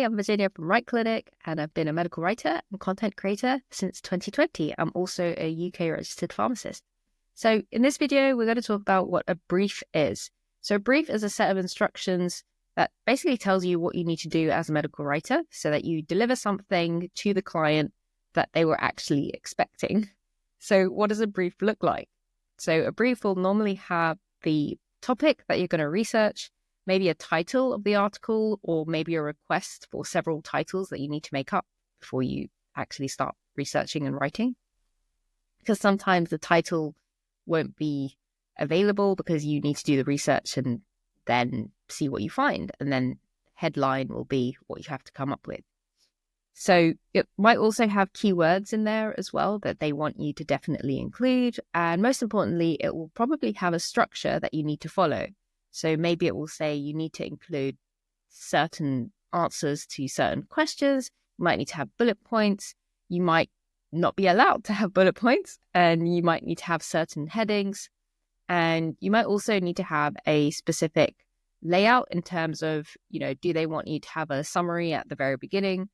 Hi, I'm Virginia from Right Clinic, and I've been a medical writer and content creator since 2020. I'm also a UK registered pharmacist. So in this video, we're going to talk about what a brief is. So a brief is a set of instructions that basically tells you what you need to do as a medical writer so that you deliver something to the client that they were actually expecting. So what does a brief look like? So a brief will normally have the topic that you're going to research, maybe a title of the article, or maybe a request for several titles that you need to make up before you actually start researching and writing. Because sometimes the title won't be available because you need to do the research and then see what you find. And then headline will be what you have to come up with. So it might also have keywords in there as well that they want you to definitely include. And most importantly, it will probably have a structure that you need to follow. So maybe it will say you need to include certain answers to certain questions. You might need to have bullet points. You might not be allowed to have bullet points, and you might need to have certain headings. And you might also need to have a specific layout in terms of, do they want you to have a summary at the very beginning?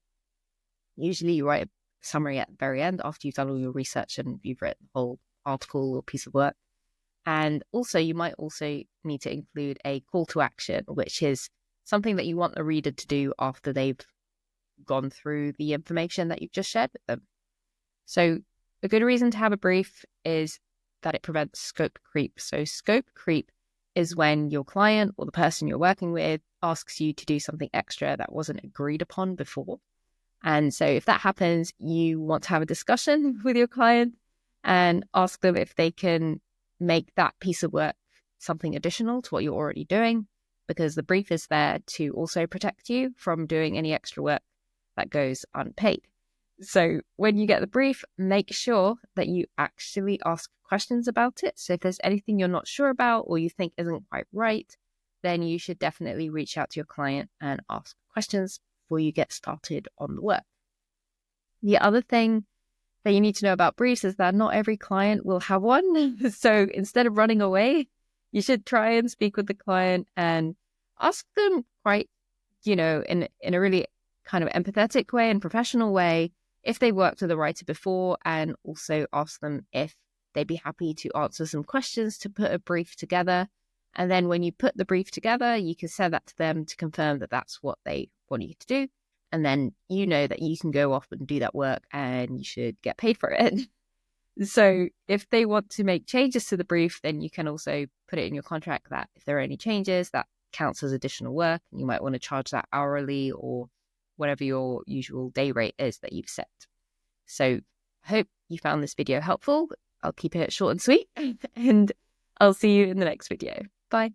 Usually you write a summary at the very end after you've done all your research and you've written the whole article or piece of work. And also, you might also need to include a call to action, which is something that you want the reader to do after they've gone through the information that you've just shared with them. So a good reason to have a brief is that it prevents scope creep. So scope creep is when your client or the person you're working with asks you to do something extra that wasn't agreed upon before. And so if that happens, you want to have a discussion with your client and ask them if they can make that piece of work something additional to what you're already doing, because the brief is there to also protect you from doing any extra work that goes unpaid. So when you get the brief, make sure that you actually ask questions about it. So if there's anything you're not sure about or you think isn't quite right, then you should definitely reach out to your client and ask questions before you get started on the work. The other thing that you need to know about briefs is that not every client will have one. So instead of running away, you should try and speak with the client and ask them quite, in a really kind of empathetic way and professional way if they worked with a writer before, and also ask them if they'd be happy to answer some questions to put a brief together. And then when you put the brief together, you can send that to them to confirm that that's what they want you to do. And then you know that you can go off and do that work and you should get paid for it. So if they want to make changes to the brief, then you can also put it in your contract that if there are any changes, that counts as additional work. And you might want to charge that hourly or whatever your usual day rate is that you've set. So I hope you found this video helpful. I'll keep it short and sweet, and I'll see you in the next video. Bye.